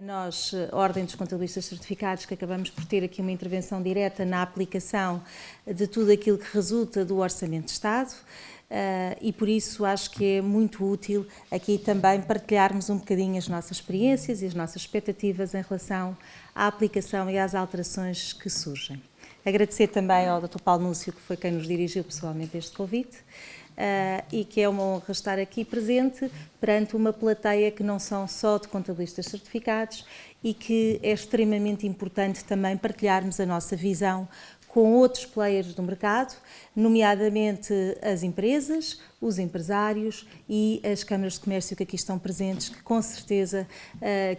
Nós, Ordem dos Contabilistas Certificados, que acabamos por ter aqui uma intervenção direta na aplicação de tudo aquilo que resulta do Orçamento de Estado e por isso acho que é muito útil aqui também partilharmos um bocadinho as nossas experiências e as nossas expectativas em relação à aplicação e às alterações que surgem. Agradecer também ao Dr. Paulo Núcio, que foi quem nos dirigiu pessoalmente este convite, e que é uma honra estar aqui presente perante uma plateia que não são só de contabilistas certificados e que é extremamente importante também partilharmos a nossa visão com outros players do mercado, nomeadamente as empresas, os empresários e as câmaras de comércio que aqui estão presentes, que com certeza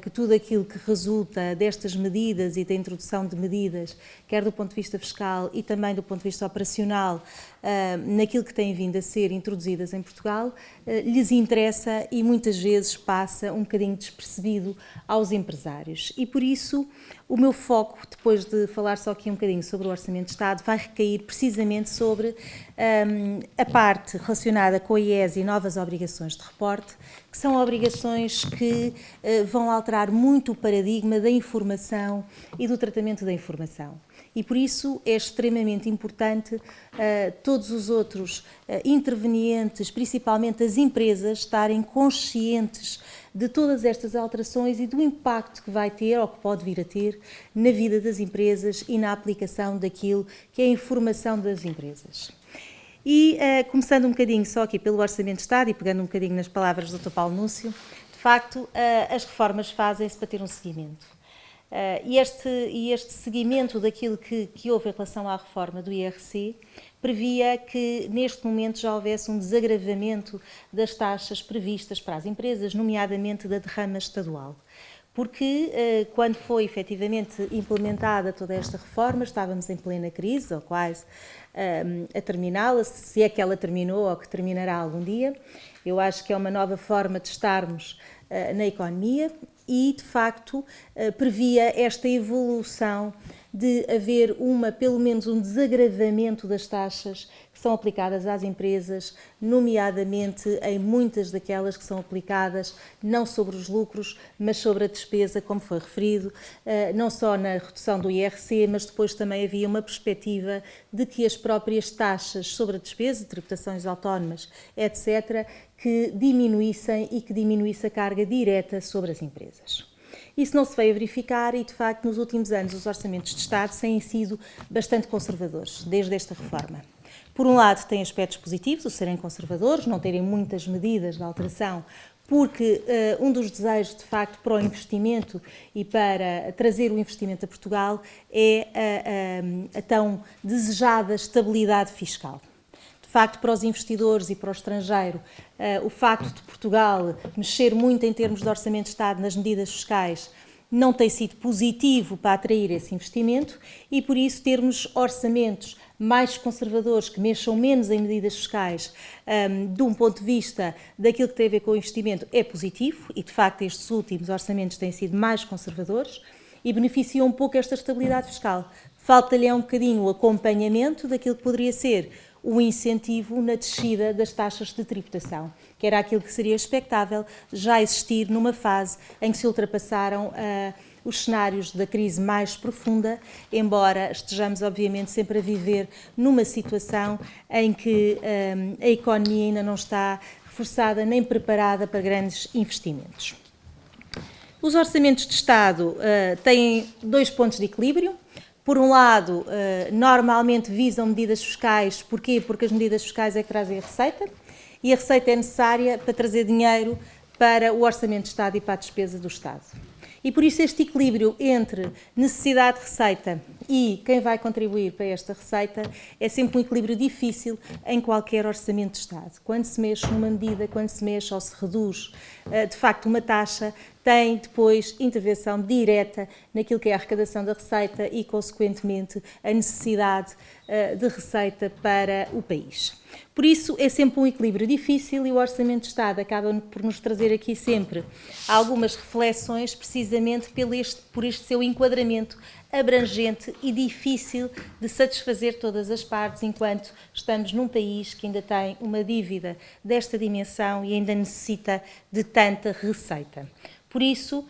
que tudo aquilo que resulta destas medidas e da introdução de medidas, quer do ponto de vista fiscal e também do ponto de vista operacional, naquilo que têm vindo a ser introduzidas em Portugal, lhes interessa e muitas vezes passa um bocadinho despercebido aos empresários. E por isso o meu foco, depois de falar só aqui um bocadinho sobre o Orçamento de Estado, vai recair precisamente sobre a parte relacionada com a IES e novas obrigações de reporte, que são obrigações que vão alterar muito o paradigma da informação e do tratamento da informação. E por isso é extremamente importante todos os outros intervenientes, principalmente as empresas, estarem conscientes de todas estas alterações e do impacto que vai ter ou que pode vir a ter na vida das empresas e na aplicação daquilo que é a informação das empresas. E começando um bocadinho só aqui pelo Orçamento de Estado e pegando um bocadinho nas palavras do Dr. Paulo Núcio, de facto as reformas fazem-se para ter um seguimento. E este seguimento daquilo que houve em relação à reforma do IRC previa que neste momento já houvesse um desagravamento das taxas previstas para as empresas, nomeadamente da derrama estadual. Porque quando foi efetivamente implementada toda esta reforma, estávamos em plena crise, ou quase a terminá-la, se é que ela terminou ou que terminará algum dia. Eu acho que é uma nova forma de estarmos na economia e, de facto, previa esta evolução de haver pelo menos um desagravamento das taxas que são aplicadas às empresas, nomeadamente em muitas daquelas que são aplicadas não sobre os lucros, mas sobre a despesa, como foi referido, não só na redução do IRC, mas depois também havia uma perspectiva de que as próprias taxas sobre a despesa, tributações autónomas, etc., que diminuíssem e que diminuísse a carga direta sobre as empresas. Isso não se veio a verificar e, de facto, nos últimos anos os orçamentos de Estado têm sido bastante conservadores, desde esta reforma. Por um lado, têm aspectos positivos, o serem conservadores, não terem muitas medidas de alteração, porque um dos desejos, de facto, para o investimento e para trazer o investimento a Portugal é a tão desejada estabilidade fiscal. De facto, para os investidores e para o estrangeiro, o facto de Portugal mexer muito em termos de orçamento de Estado nas medidas fiscais não tem sido positivo para atrair esse investimento e, por isso, termos orçamentos mais conservadores, que mexam menos em medidas fiscais, de um ponto de vista daquilo que tem a ver com o investimento, é positivo e, de facto, estes últimos orçamentos têm sido mais conservadores e beneficiam um pouco esta estabilidade fiscal. Falta-lhe um bocadinho o acompanhamento daquilo que poderia ser o incentivo na descida das taxas de tributação, que era aquilo que seria expectável já existir numa fase em que se ultrapassaram os cenários da crise mais profunda, embora estejamos, obviamente, sempre a viver numa situação em que a economia ainda não está reforçada nem preparada para grandes investimentos. Os orçamentos de Estado têm dois pontos de equilíbrio. Por um lado, normalmente visam medidas fiscais. Porquê? Porque as medidas fiscais é que trazem a receita e a receita é necessária para trazer dinheiro para o Orçamento de Estado e para a despesa do Estado. E por isso este equilíbrio entre necessidade de receita e quem vai contribuir para esta receita é sempre um equilíbrio difícil em qualquer orçamento de Estado. Quando se mexe numa medida, quando se mexe ou se reduz, de facto, uma taxa, tem depois intervenção direta naquilo que é a arrecadação da receita e, consequentemente, a necessidade de receita para o país. Por isso, é sempre um equilíbrio difícil e o Orçamento de Estado acaba por nos trazer aqui sempre algumas reflexões, precisamente por este seu enquadramento abrangente e difícil de satisfazer todas as partes, enquanto estamos num país que ainda tem uma dívida desta dimensão e ainda necessita de tanta receita. Por isso,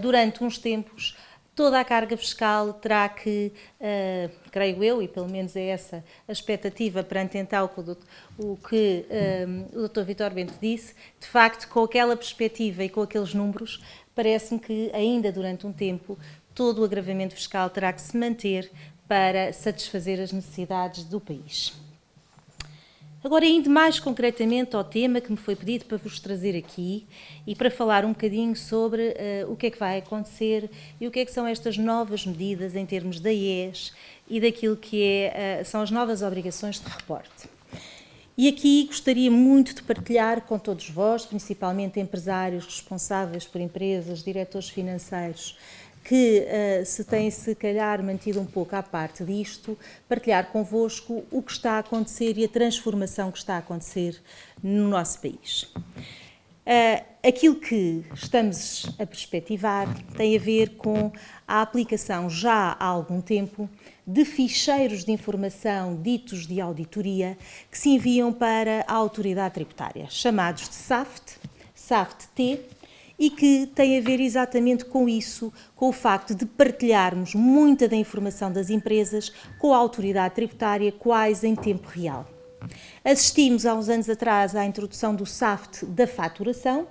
durante uns tempos, toda a carga fiscal terá que, creio eu, e pelo menos é essa a expectativa perante então o que o Dr. Vítor Bento disse, de facto, com aquela perspectiva e com aqueles números, parece-me que ainda durante um tempo todo o agravamento fiscal terá que se manter para satisfazer as necessidades do país. Agora, indo mais concretamente ao tema que me foi pedido para vos trazer aqui e para falar um bocadinho sobre o que é que vai acontecer e o que é que são estas novas medidas em termos da IES e daquilo que são as novas obrigações de reporte. E aqui gostaria muito de partilhar com todos vós, principalmente empresários responsáveis por empresas, diretores financeiros, que se têm, se calhar, mantido um pouco à parte disto, partilhar convosco o que está a acontecer e a transformação que está a acontecer no nosso país. Aquilo que estamos a perspectivar tem a ver com a aplicação, já há algum tempo, de ficheiros de informação ditos de auditoria que se enviam para a autoridade tributária, chamados de SAFT, SAFT-T, e que tem a ver exatamente com isso, com o facto de partilharmos muita da informação das empresas com a autoridade tributária quase em tempo real. Assistimos há uns anos atrás à introdução do SAFT da faturação,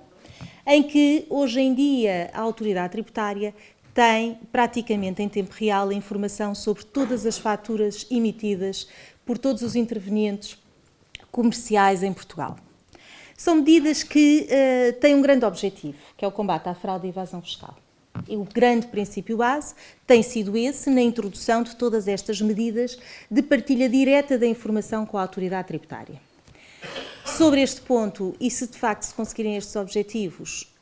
em que hoje em dia a autoridade tributária tem praticamente em tempo real a informação sobre todas as faturas emitidas por todos os intervenientes comerciais em Portugal. São medidas que têm um grande objetivo, que é o combate à fraude e evasão fiscal. E o grande princípio base tem sido esse na introdução de todas estas medidas de partilha direta da informação com a autoridade tributária. Sobre este ponto, e se de facto se conseguirem estes objetivos,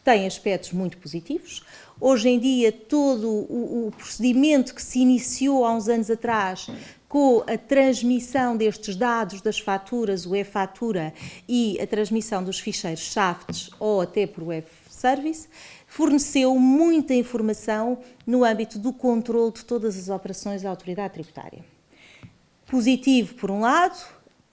tem aspectos muito positivos. Hoje em dia, todo o procedimento que se iniciou há uns anos atrás com a transmissão destes dados das faturas, o e-fatura, e a transmissão dos ficheiros SAFTs ou até por web service, forneceu muita informação no âmbito do controle de todas as operações da autoridade tributária. Positivo por um lado,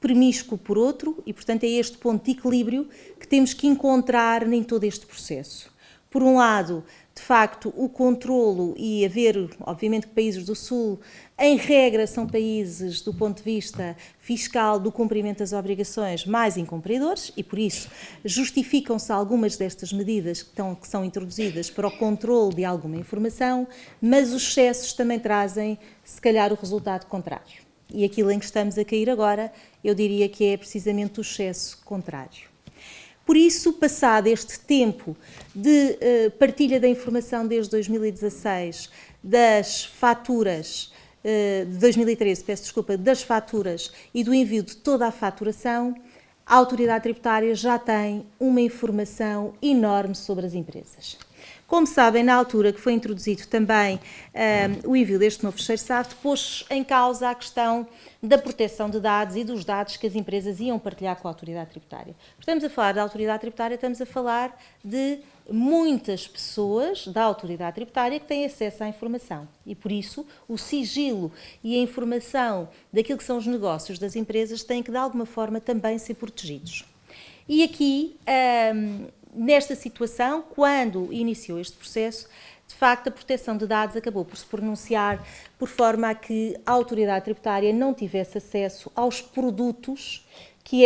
promíscuo por outro, e portanto é este ponto de equilíbrio que temos que encontrar em todo este processo. Por um lado, de facto, o controlo e haver, obviamente que países do Sul, em regra, são países, do ponto de vista fiscal, do cumprimento das obrigações, mais incumpridores e, por isso, justificam-se algumas destas medidas que são introduzidas para o controlo de alguma informação, mas os excessos também trazem, se calhar, o resultado contrário. E aquilo em que estamos a cair agora, eu diria que é precisamente o excesso contrário. Por isso, passado este tempo de partilha da informação desde 2016 das faturas, de 2013, peço desculpa, das faturas e do envio de toda a faturação, a autoridade tributária já tem uma informação enorme sobre as empresas. Como sabem, na altura que foi introduzido também o envio deste novo ficheiro SAFT, pôs em causa a questão da proteção de dados e dos dados que as empresas iam partilhar com a autoridade tributária. Estamos a falar da autoridade tributária, estamos a falar de muitas pessoas da autoridade tributária que têm acesso à informação e, por isso, o sigilo e a informação daquilo que são os negócios das empresas têm que, de alguma forma, também ser protegidos. E aqui, nesta situação, quando iniciou este processo, de facto, a proteção de dados acabou por se pronunciar por forma a que a autoridade tributária não tivesse acesso aos produtos que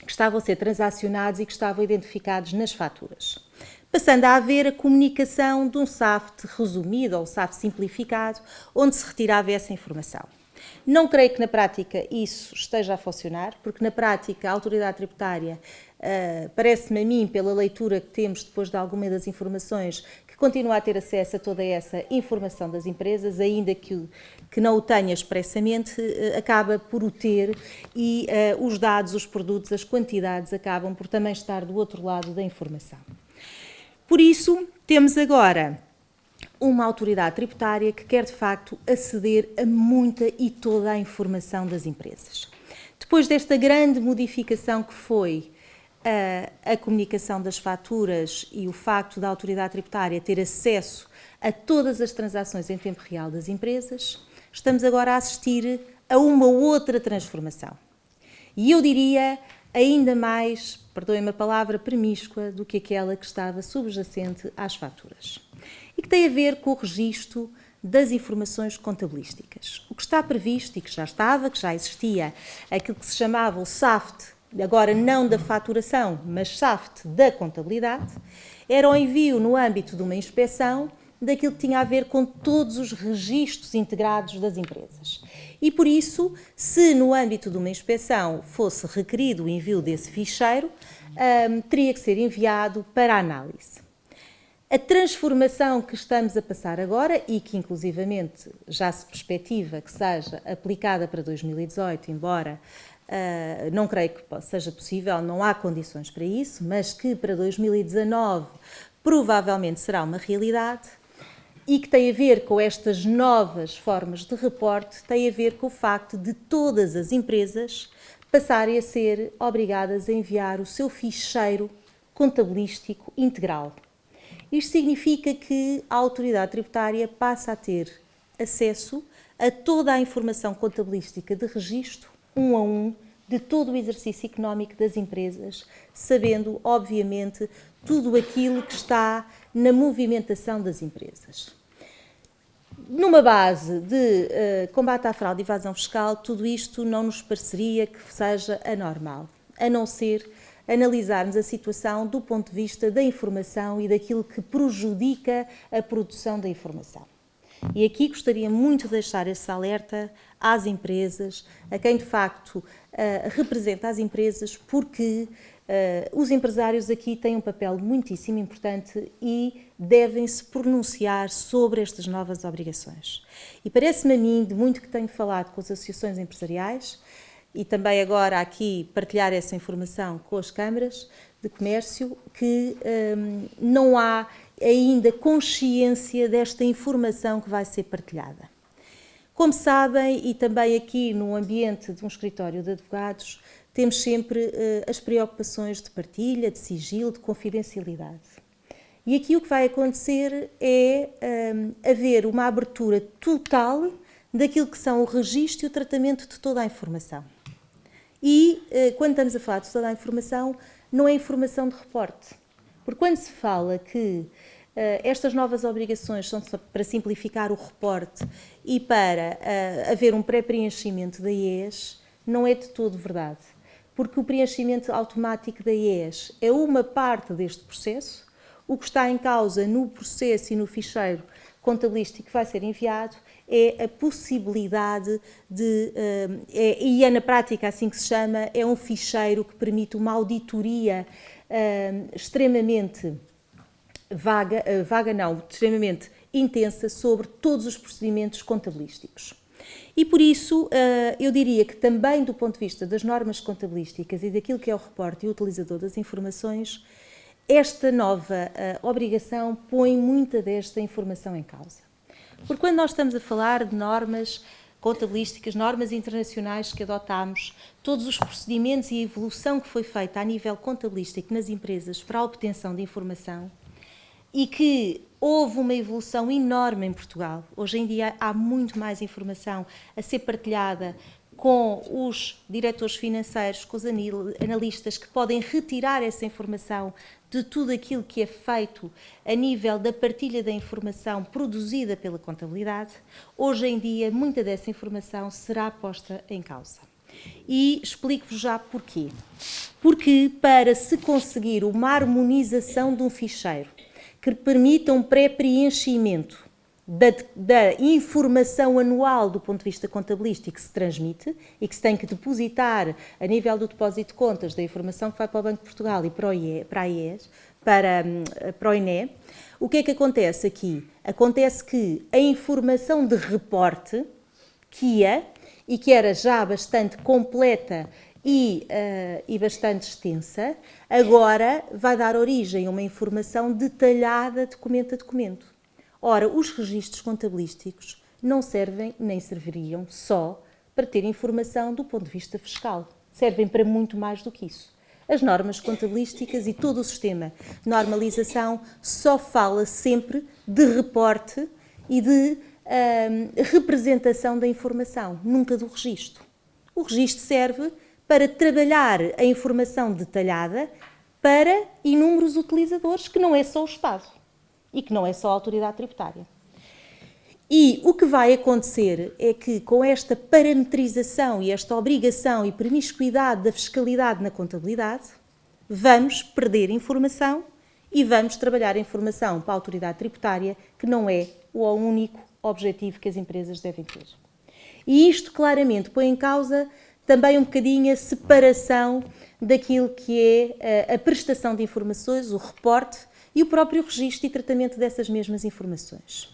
estavam a ser transacionados e que estavam identificados nas faturas. Passando a haver a comunicação de um SAFT resumido ou SAFT simplificado, onde se retirava essa informação. Não creio que na prática isso esteja a funcionar, porque na prática a autoridade tributária, parece-me a mim, pela leitura que temos depois de alguma das informações, que continua a ter acesso a toda essa informação das empresas, ainda que não o tenha expressamente, acaba por o ter e os dados, os produtos, as quantidades acabam por também estar do outro lado da informação. Por isso, temos agora uma autoridade tributária que quer, de facto, aceder a muita e toda a informação das empresas. Depois desta grande modificação que foi a comunicação das faturas e o facto da autoridade tributária ter acesso a todas as transações em tempo real das empresas, estamos agora a assistir a uma outra transformação. E eu diria ainda mais, perdoem-me a palavra, promíscua do que aquela que estava subjacente às faturas. E que tem a ver com o registro das informações contabilísticas. O que está previsto e que já estava, que já existia, aquilo que se chamava o SAFT, agora não da faturação, mas SAFT da contabilidade, era o envio no âmbito de uma inspeção daquilo que tinha a ver com todos os registros integrados das empresas. E por isso, se no âmbito de uma inspeção fosse requerido o envio desse ficheiro, teria que ser enviado para análise. A transformação que estamos a passar agora e que inclusivamente já se perspectiva que seja aplicada para 2018, embora não creio que seja possível, não há condições para isso, mas que para 2019 provavelmente será uma realidade e que tem a ver com estas novas formas de reporte, tem a ver com o facto de todas as empresas passarem a ser obrigadas a enviar o seu ficheiro contabilístico integral. Isto significa que a autoridade tributária passa a ter acesso a toda a informação contabilística de registro, um a um, de todo o exercício económico das empresas, sabendo, obviamente, tudo aquilo que está na movimentação das empresas. Numa base de combate à fraude e evasão fiscal, tudo isto não nos pareceria que seja anormal, a não ser analisarmos a situação do ponto de vista da informação e daquilo que prejudica a produção da informação. E aqui gostaria muito de deixar esse alerta às empresas, a quem de facto representa as empresas, porque os empresários aqui têm um papel muitíssimo importante e devem-se pronunciar sobre estas novas obrigações. E parece-me a mim, de muito que tenho falado com as associações empresariais, e também agora aqui partilhar essa informação com as câmaras de comércio, que não há ainda consciência desta informação que vai ser partilhada. Como sabem, e também aqui no ambiente de um escritório de advogados, temos sempre as preocupações de partilha, de sigilo, de confidencialidade. E aqui o que vai acontecer é haver uma abertura total daquilo que são o registro e o tratamento de toda a informação. E, quando estamos a falar de toda a informação, não é informação de reporte. Porque quando se fala que estas novas obrigações são para simplificar o reporte e para haver um pré-preenchimento da IES, não é de todo verdade. Porque o preenchimento automático da IES é uma parte deste processo. O que está em causa no processo e no ficheiro contabilístico que vai ser enviado é a possibilidade de, e é na prática assim que se chama, é um ficheiro que permite uma auditoria extremamente extremamente intensa sobre todos os procedimentos contabilísticos. E por isso eu diria que também do ponto de vista das normas contabilísticas e daquilo que é o reporte e o utilizador das informações, esta nova obrigação põe muita desta informação em causa. Porque quando nós estamos a falar de normas contabilísticas, normas internacionais que adotámos, todos os procedimentos e a evolução que foi feita a nível contabilístico nas empresas para a obtenção de informação, e que houve uma evolução enorme em Portugal. Hoje em dia há muito mais informação a ser partilhada com os diretores financeiros, com os analistas que podem retirar essa informação de tudo aquilo que é feito a nível da partilha da informação produzida pela contabilidade. Hoje em dia, muita dessa informação será posta em causa. E explico-vos já porquê. Porque para se conseguir uma harmonização de um ficheiro que permita um pré-preenchimento da informação anual do ponto de vista contabilístico que se transmite e que se tem que depositar a nível do depósito de contas da informação que vai para o Banco de Portugal e para o INE, o que é que acontece aqui? Acontece que a informação de reporte que era já bastante completa e bastante extensa, agora vai dar origem a uma informação detalhada documento a documento. Ora, os registros contabilísticos não servem, nem serviriam só para ter informação do ponto de vista fiscal. Servem para muito mais do que isso. As normas contabilísticas e todo o sistema de normalização só fala sempre de reporte e de representação da informação, nunca do registro. O registro serve para trabalhar a informação detalhada para inúmeros utilizadores, que não é só o Estado e que não é só a autoridade tributária. E o que vai acontecer é que, com esta parametrização e esta obrigação e promiscuidade da fiscalidade na contabilidade, vamos perder informação e vamos trabalhar a informação para a autoridade tributária, que não é o único objetivo que as empresas devem ter. E isto claramente põe em causa também um bocadinho a separação daquilo que é a prestação de informações, o reporte e o próprio registro e tratamento dessas mesmas informações.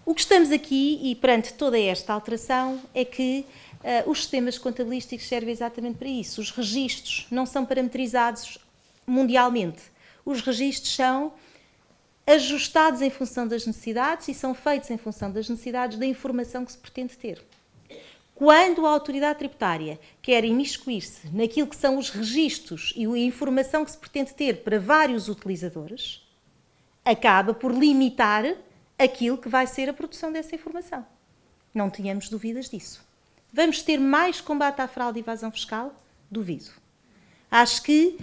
O que estamos aqui, e perante toda esta alteração, é que os sistemas contabilísticos servem exatamente para isso. Os registros não são parametrizados mundialmente. Os registros são ajustados em função das necessidades e são feitos em função das necessidades da informação que se pretende ter. Quando a autoridade tributária quer imiscuir-se naquilo que são os registros e a informação que se pretende ter para vários utilizadores, acaba por limitar aquilo que vai ser a produção dessa informação. Não tenhamos dúvidas disso. Vamos ter mais combate à fraude e evasão fiscal? Duvido. Acho que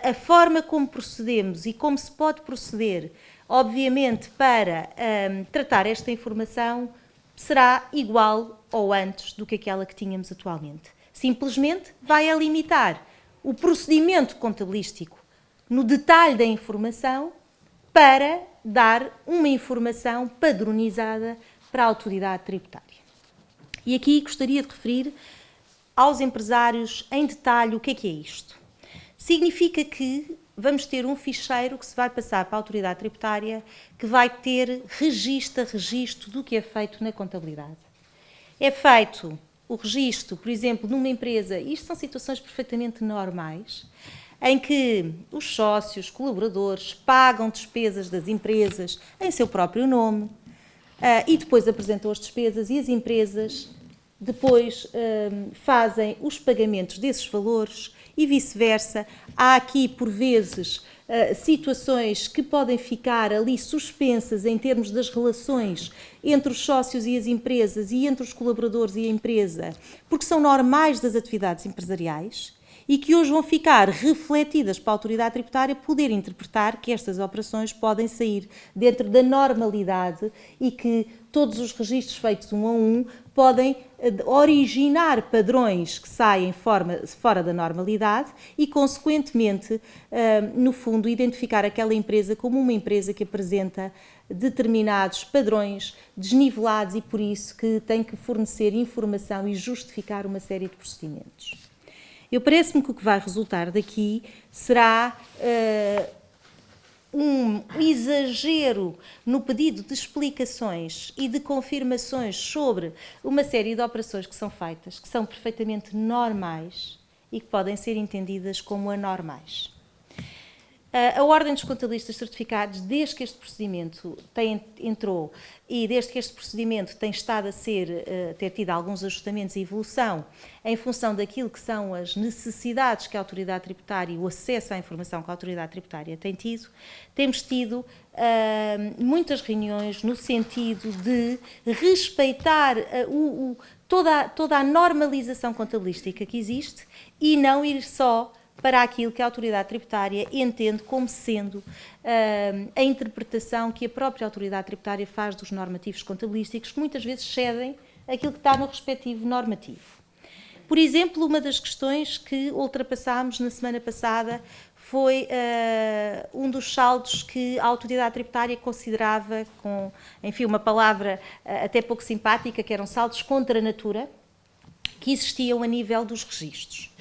a forma como procedemos e como se pode proceder, obviamente, para tratar esta informação, será igual ou antes do que aquela que tínhamos atualmente. Simplesmente vai a limitar o procedimento contabilístico no detalhe da informação para dar uma informação padronizada para a autoridade tributária. E aqui gostaria de referir aos empresários em detalhe o que é isto. Significa que vamos ter um ficheiro que se vai passar para a autoridade tributária que vai ter registro a registro do que é feito na contabilidade. É feito o registro, por exemplo, numa empresa, isto são situações perfeitamente normais, em que os sócios, colaboradores, pagam despesas das empresas em seu próprio nome e depois apresentam as despesas e as empresas depois fazem os pagamentos desses valores e vice-versa. Há aqui, por vezes, situações que podem ficar ali suspensas em termos das relações entre os sócios e as empresas e entre os colaboradores e a empresa, porque são normais das atividades empresariais e que hoje vão ficar refletidas para a autoridade tributária poder interpretar que estas operações podem sair dentro da normalidade e que todos os registros feitos um a um podem originar padrões que saem fora da normalidade e, consequentemente, no fundo, identificar aquela empresa como uma empresa que apresenta determinados padrões desnivelados e, por isso, que tem que fornecer informação e justificar uma série de procedimentos. Parece-me que o que vai resultar daqui será um exagero no pedido de explicações e de confirmações sobre uma série de operações que são feitas, que são perfeitamente normais e que podem ser entendidas como anormais. A Ordem dos Contabilistas Certificados, desde que este procedimento entrou e desde que este procedimento tem estado a ter tido alguns ajustamentos e evolução em função daquilo que são as necessidades que a autoridade tributária, o acesso à informação que a autoridade tributária tem tido, temos tido muitas reuniões no sentido de respeitar toda a normalização contabilística que existe e não ir só para aquilo que a autoridade tributária entende como sendo a interpretação que a própria autoridade tributária faz dos normativos contabilísticos, que muitas vezes cedem aquilo que está no respectivo normativo. Por exemplo, uma das questões que ultrapassámos na semana passada foi um dos saldos que a autoridade tributária considerava com, enfim, uma palavra até pouco simpática, que eram saldos contra a natura, que existiam a nível dos registros.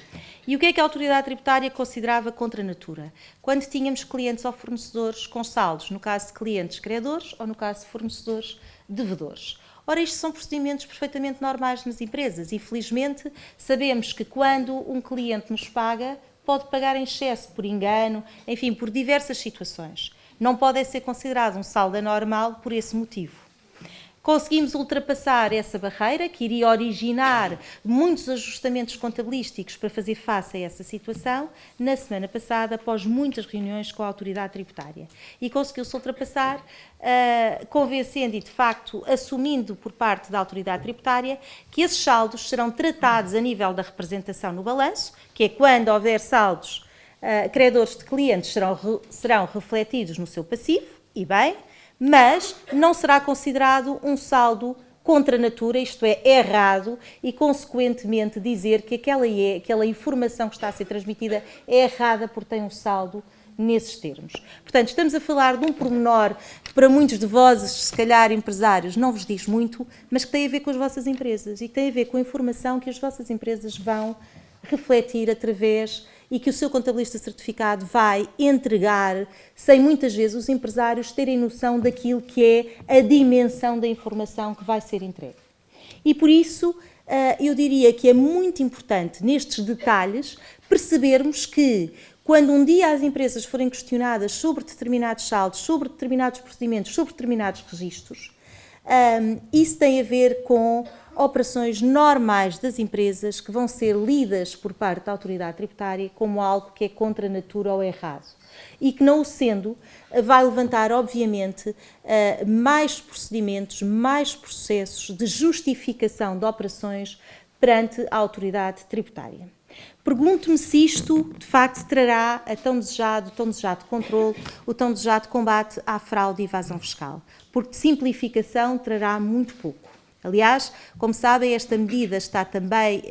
E o que é que a autoridade tributária considerava contra a natura? Quando tínhamos clientes ou fornecedores com saldos, no caso de clientes credores ou no caso de fornecedores devedores. Ora, isto são procedimentos perfeitamente normais nas empresas e, felizmente, sabemos que quando um cliente nos paga, pode pagar em excesso, por engano, enfim, por diversas situações. Não pode ser considerado um saldo anormal por esse motivo. Conseguimos ultrapassar essa barreira, que iria originar muitos ajustamentos contabilísticos para fazer face a essa situação, na semana passada, após muitas reuniões com a autoridade tributária. E conseguiu-se ultrapassar, convencendo e, de facto, assumindo por parte da autoridade tributária que esses saldos serão tratados a nível da representação no balanço, que é quando houver saldos, credores de clientes serão refletidos no seu passivo, e bem, mas não será considerado um saldo contra a natura, isto é, errado, e consequentemente dizer que aquela informação que está a ser transmitida é errada porque tem um saldo nesses termos. Portanto, estamos a falar de um pormenor que para muitos de vós, se calhar empresários, não vos diz muito, mas que tem a ver com as vossas empresas e que tem a ver com a informação que as vossas empresas vão refletir através e que o seu contabilista certificado vai entregar, sem muitas vezes os empresários terem noção daquilo que é a dimensão da informação que vai ser entregue. E por isso, eu diria que é muito importante, nestes detalhes, percebermos que, quando um dia as empresas forem questionadas sobre determinados saldos, sobre determinados procedimentos, sobre determinados registros, isso tem a ver com operações normais das empresas que vão ser lidas por parte da autoridade tributária como algo que é contra a natura ou errado. E que, não o sendo, vai levantar, obviamente, mais procedimentos, mais processos de justificação de operações perante a autoridade tributária. Pergunto-me se isto, de facto, trará a tão desejado controle, o tão desejado combate à fraude e evasão fiscal, porque de simplificação trará muito pouco. Aliás, como sabem, esta medida está também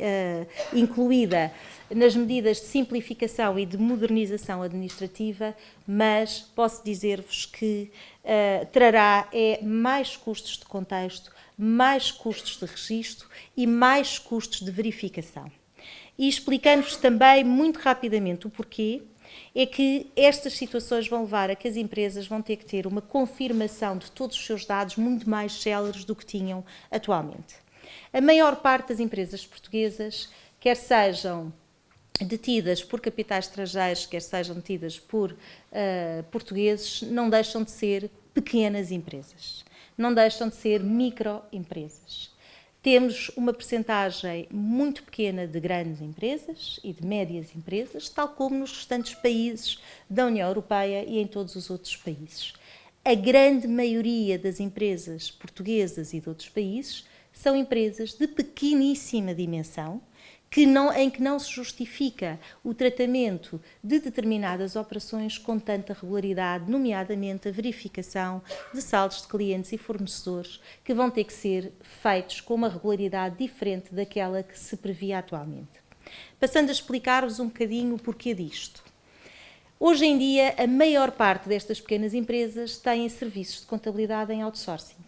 incluída nas medidas de simplificação e de modernização administrativa, mas posso dizer-vos que trará mais custos de contexto, mais custos de registro e mais custos de verificação. E explicando-vos também muito rapidamente o porquê, é que estas situações vão levar a que as empresas vão ter que ter uma confirmação de todos os seus dados muito mais céleres do que tinham atualmente. A maior parte das empresas portuguesas, quer sejam detidas por capitais estrangeiros, quer sejam detidas por portugueses, não deixam de ser pequenas empresas, não deixam de ser microempresas. Temos uma percentagem muito pequena de grandes empresas e de médias empresas, tal como nos restantes países da União Europeia e em todos os outros países. A grande maioria das empresas portuguesas e de outros países são empresas de pequeníssima dimensão, em que não se justifica o tratamento de determinadas operações com tanta regularidade, nomeadamente a verificação de saldos de clientes e fornecedores, que vão ter que ser feitos com uma regularidade diferente daquela que se previa atualmente. Passando a explicar-vos um bocadinho o porquê disto. Hoje em dia, a maior parte destas pequenas empresas têm serviços de contabilidade em outsourcing.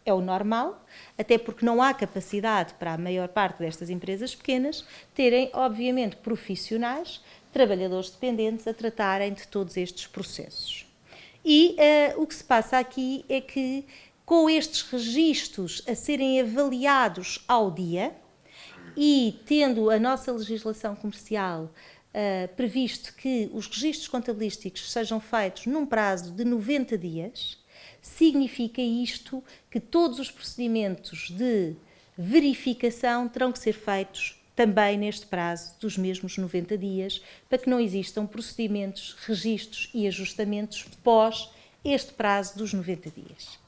É o normal, até porque não há capacidade para a maior parte destas empresas pequenas terem, obviamente, profissionais, trabalhadores dependentes a tratarem de todos estes processos. E o que se passa aqui é que, com estes registros a serem avaliados ao dia e tendo a nossa legislação comercial previsto que os registros contabilísticos sejam feitos num prazo de 90 dias, significa isto que todos os procedimentos de verificação terão que ser feitos também neste prazo dos mesmos 90 dias, para que não existam procedimentos, registros e ajustamentos pós este prazo dos 90 dias.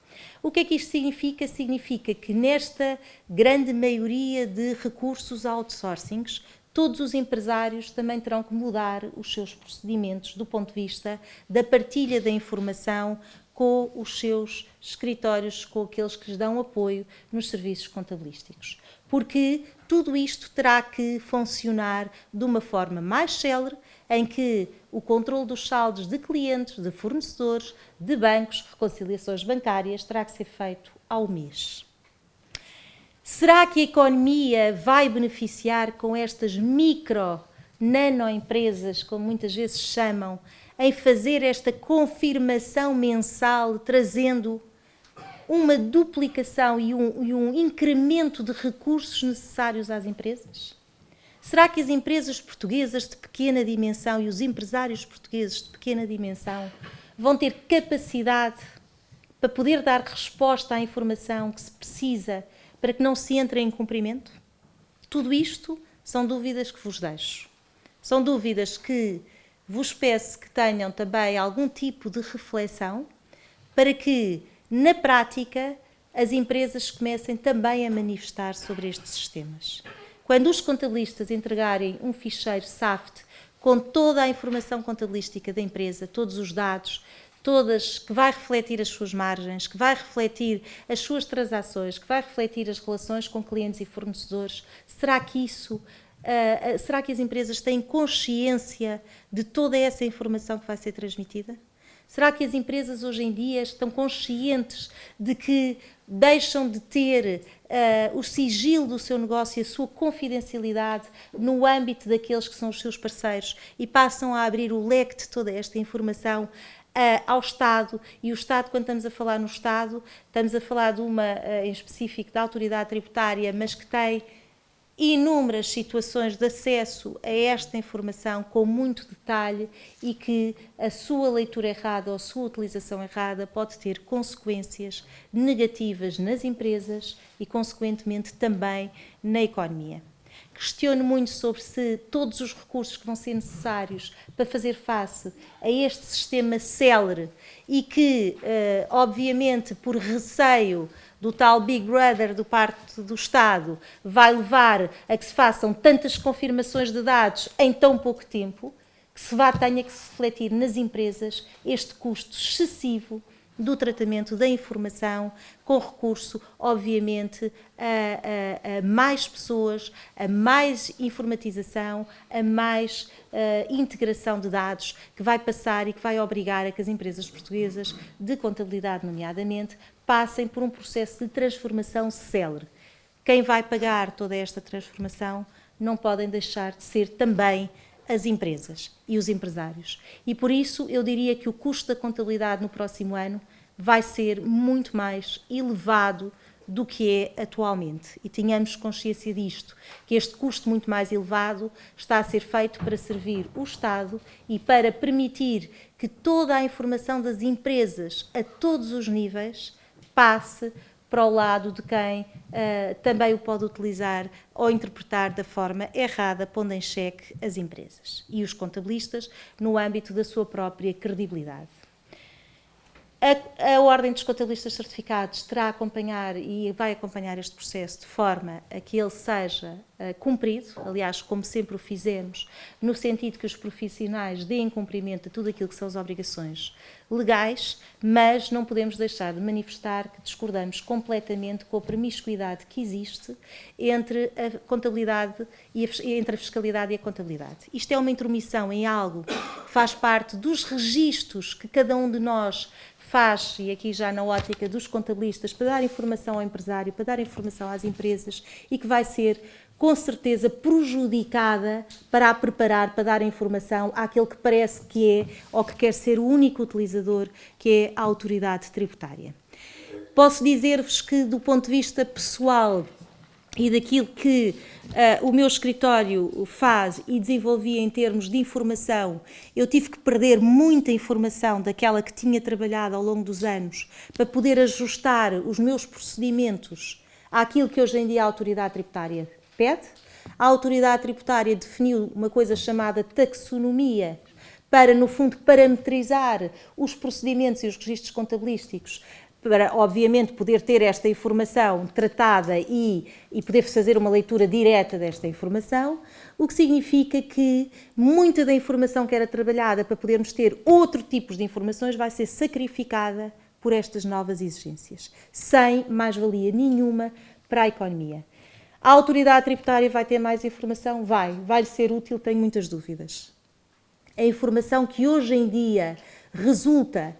O que é que isto significa? Significa que nesta grande maioria de recursos a outsourcings, todos os empresários também terão que mudar os seus procedimentos do ponto de vista da partilha da informação com os seus escritórios, com aqueles que lhes dão apoio nos serviços contabilísticos. Porque tudo isto terá que funcionar de uma forma mais célere, em que o controle dos saldos de clientes, de fornecedores, de bancos, reconciliações bancárias, terá que ser feito ao mês. Será que a economia vai beneficiar com estas nanoempresas, como muitas vezes chamam, em fazer esta confirmação mensal, trazendo uma duplicação e um incremento de recursos necessários às empresas? Será que as empresas portuguesas de pequena dimensão e os empresários portugueses de pequena dimensão vão ter capacidade para poder dar resposta à informação que se precisa para que não se entre em cumprimento? Tudo isto são dúvidas que vos deixo. São dúvidas que vos peço que tenham também algum tipo de reflexão para que, na prática, as empresas comecem também a manifestar sobre estes sistemas. Quando os contabilistas entregarem um ficheiro SAFT com toda a informação contabilística da empresa, todos os dados, que vai refletir as suas margens, que vai refletir as suas transações, que vai refletir as relações com clientes e fornecedores, será que as empresas têm consciência de toda essa informação que vai ser transmitida? Será que as empresas hoje em dia estão conscientes de que deixam de ter o sigilo do seu negócio e a sua confidencialidade no âmbito daqueles que são os seus parceiros e passam a abrir o leque de toda esta informação ao Estado? E o Estado, quando estamos a falar no Estado, estamos a falar de uma em específico da autoridade tributária, mas que tem inúmeras situações de acesso a esta informação com muito detalhe e que a sua leitura errada ou a sua utilização errada pode ter consequências negativas nas empresas e, consequentemente, também na economia. Questiono muito sobre se todos os recursos que vão ser necessários para fazer face a este sistema célere e que, obviamente, por receio do tal Big Brother do parte do Estado, vai levar a que se façam tantas confirmações de dados em tão pouco tempo, que tenha que se refletir nas empresas este custo excessivo do tratamento da informação, com recurso, obviamente, a mais pessoas, a mais informatização, a mais integração de dados, que vai passar e que vai obrigar a que as empresas portuguesas, de contabilidade nomeadamente, passem por um processo de transformação célere. Quem vai pagar toda esta transformação não podem deixar de ser também as empresas e os empresários. E por isso eu diria que o custo da contabilidade no próximo ano vai ser muito mais elevado do que é atualmente. E tenhamos consciência disto, que este custo muito mais elevado está a ser feito para servir o Estado e para permitir que toda a informação das empresas a todos os níveis passe para o lado de quem também o pode utilizar ou interpretar da forma errada, pondo em xeque as empresas e os contabilistas no âmbito da sua própria credibilidade. A Ordem dos Contabilistas Certificados terá a acompanhar e vai acompanhar este processo de forma a que ele seja cumprido, aliás, como sempre o fizemos, no sentido que os profissionais deem cumprimento a tudo aquilo que são as obrigações legais, mas não podemos deixar de manifestar que discordamos completamente com a promiscuidade que existe entre a contabilidade e entre a fiscalidade e a contabilidade. Isto é uma intromissão em algo que faz parte dos registros que cada um de nós faz, e aqui já na ótica dos contabilistas, para dar informação ao empresário, para dar informação às empresas e que vai ser, com certeza, prejudicada para a preparar, para dar informação àquele que parece que é, ou que quer ser o único utilizador, que é a autoridade tributária. Posso dizer-vos que, do ponto de vista pessoal e daquilo que o meu escritório faz e desenvolvia em termos de informação, eu tive que perder muita informação daquela que tinha trabalhado ao longo dos anos para poder ajustar os meus procedimentos àquilo que hoje em dia a autoridade tributária pede. A autoridade tributária definiu uma coisa chamada taxonomia para, no fundo, parametrizar os procedimentos e os registros contabilísticos, para, obviamente, poder ter esta informação tratada e poder fazer uma leitura direta desta informação, o que significa que muita da informação que era trabalhada para podermos ter outro tipo de informações vai ser sacrificada por estas novas exigências, sem mais-valia nenhuma para a economia. A autoridade tributária vai ter mais informação? Vai-lhe ser útil, tenho muitas dúvidas. A informação que hoje em dia resulta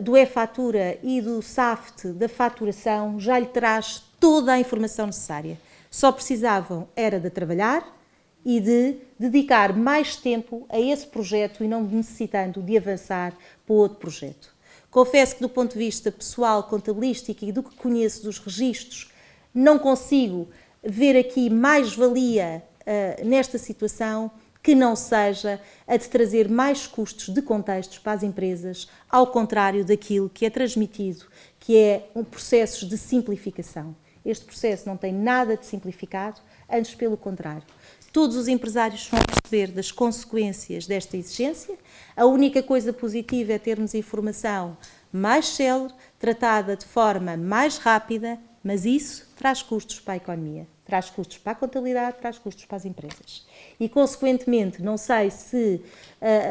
do e-fatura e do SAFT da faturação já lhe traz toda a informação necessária. Só precisavam era de trabalhar e de dedicar mais tempo a esse projeto e não necessitando de avançar para outro projeto. Confesso que, do ponto de vista pessoal, contabilístico e do que conheço dos registros, não consigo ver aqui mais-valia nesta situação que não seja a de trazer mais custos de contextos para as empresas, ao contrário daquilo que é transmitido, que é um processo de simplificação. Este processo não tem nada de simplificado, antes pelo contrário. Todos os empresários vão perceber das consequências desta exigência. A única coisa positiva é termos informação mais célere, tratada de forma mais rápida, mas isso traz custos para a economia, traz custos para a contabilidade, traz custos para as empresas. E, consequentemente, não sei se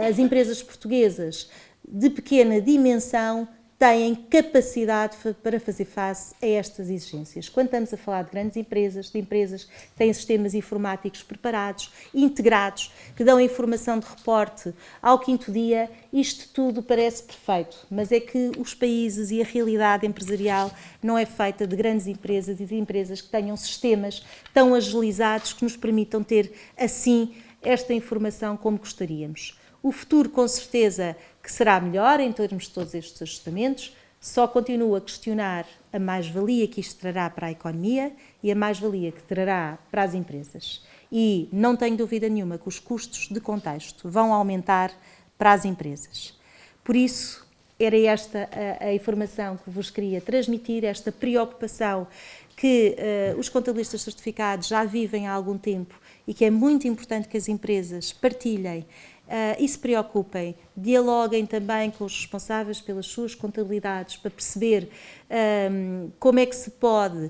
as empresas portuguesas de pequena dimensão têm capacidade para fazer face a estas exigências. Quando estamos a falar de grandes empresas, de empresas que têm sistemas informáticos preparados, integrados, que dão informação de reporte ao quinto dia, isto tudo parece perfeito, mas é que os países e a realidade empresarial não é feita de grandes empresas e de empresas que tenham sistemas tão agilizados que nos permitam ter, assim, esta informação como gostaríamos. O futuro, com certeza, que será melhor em termos de todos estes ajustamentos, só continuo a questionar a mais-valia que isto trará para a economia e a mais-valia que trará para as empresas. E não tenho dúvida nenhuma que os custos de contexto vão aumentar para as empresas. Por isso, era esta a informação que vos queria transmitir, esta preocupação que os contabilistas certificados já vivem há algum tempo e que é muito importante que as empresas partilhem e se preocupem, dialoguem também com os responsáveis pelas suas contabilidades para perceber como é que se pode,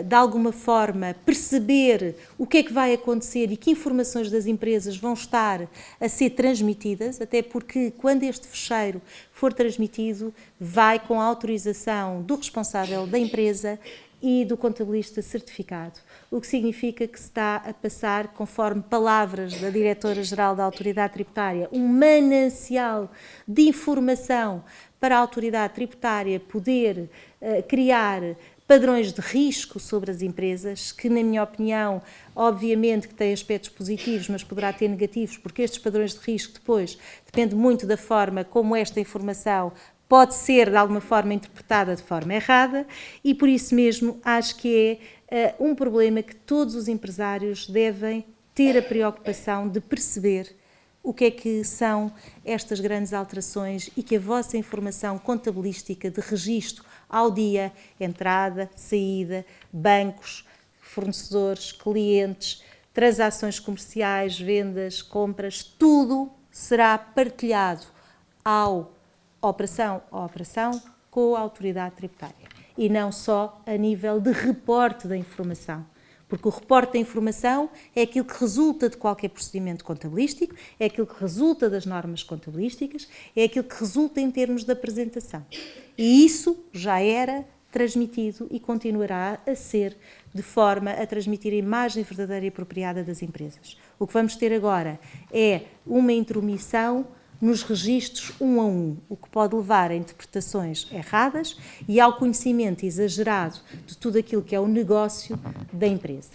de alguma forma, perceber o que é que vai acontecer e que informações das empresas vão estar a ser transmitidas, até porque quando este fecheiro for transmitido, vai com a autorização do responsável da empresa e do contabilista certificado, o que significa que se está a passar, conforme palavras da Diretora-Geral da Autoridade Tributária, um manancial de informação para a Autoridade Tributária poder criar padrões de risco sobre as empresas, que, na minha opinião, obviamente que têm aspectos positivos, mas poderá ter negativos, porque estes padrões de risco depois depende muito da forma como esta informação pode ser, de alguma forma, interpretada de forma errada e, por isso mesmo, acho que é um problema que todos os empresários devem ter a preocupação de perceber o que é que são estas grandes alterações e que a vossa informação contabilística de registro ao dia, entrada, saída, bancos, fornecedores, clientes, transações comerciais, vendas, compras, tudo será partilhado operação a operação com a autoridade tributária e não só a nível de reporte da informação, porque o reporte da informação é aquilo que resulta de qualquer procedimento contabilístico, é aquilo que resulta das normas contabilísticas, é aquilo que resulta em termos de apresentação. E isso já era transmitido e continuará a ser de forma a transmitir a imagem verdadeira e apropriada das empresas. O que vamos ter agora é uma intromissão nos registros um a um, o que pode levar a interpretações erradas e ao conhecimento exagerado de tudo aquilo que é o negócio da empresa.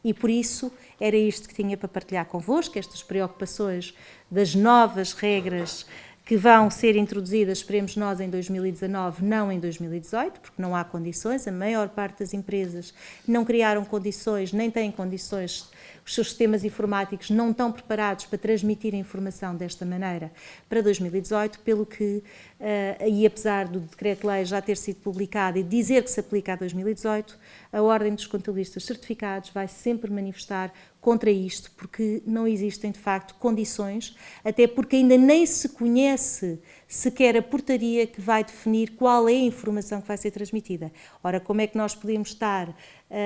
E por isso era isto que tinha para partilhar convosco, estas preocupações das novas regras que vão ser introduzidas, esperemos nós, em 2019, não em 2018, porque não há condições, a maior parte das empresas não criaram condições, nem têm condições, os seus sistemas informáticos não estão preparados para transmitir a informação desta maneira para 2018, pelo que, e apesar do decreto-lei já ter sido publicado e dizer que se aplica a 2018, a Ordem dos Contabilistas Certificados vai sempre manifestar contra isto, porque não existem, de facto, condições, até porque ainda nem se conhece sequer a portaria que vai definir qual é a informação que vai ser transmitida. Ora, como é que nós podemos estar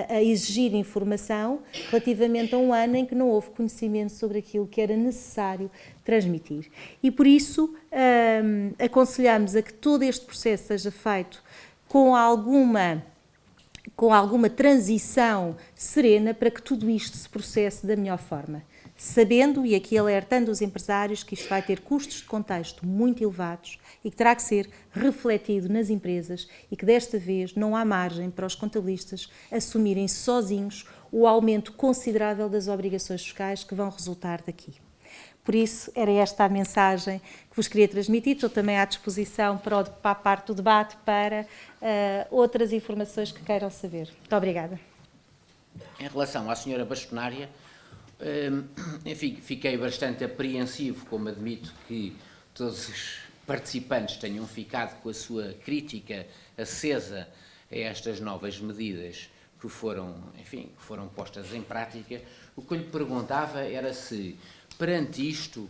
a exigir informação relativamente a um ano em que não houve conhecimento sobre aquilo que era necessário transmitir? E por isso aconselhamos a que todo este processo seja feito com alguma transição serena para que tudo isto se processe da melhor forma. Sabendo, e aqui alertando os empresários, que isto vai ter custos de contexto muito elevados e que terá que ser refletido nas empresas e que desta vez não há margem para os contabilistas assumirem sozinhos o aumento considerável das obrigações fiscais que vão resultar daqui. Por isso, era esta a mensagem que vos queria transmitir. Estou também à disposição para a parte do debate para outras informações que queiram saber. Muito obrigada. Em relação à senhora bastonária, Enfim, fiquei bastante apreensivo, como admito que todos os participantes tenham ficado com a sua crítica acesa a estas novas medidas que foram postas em prática. O que eu lhe perguntava era se, perante isto,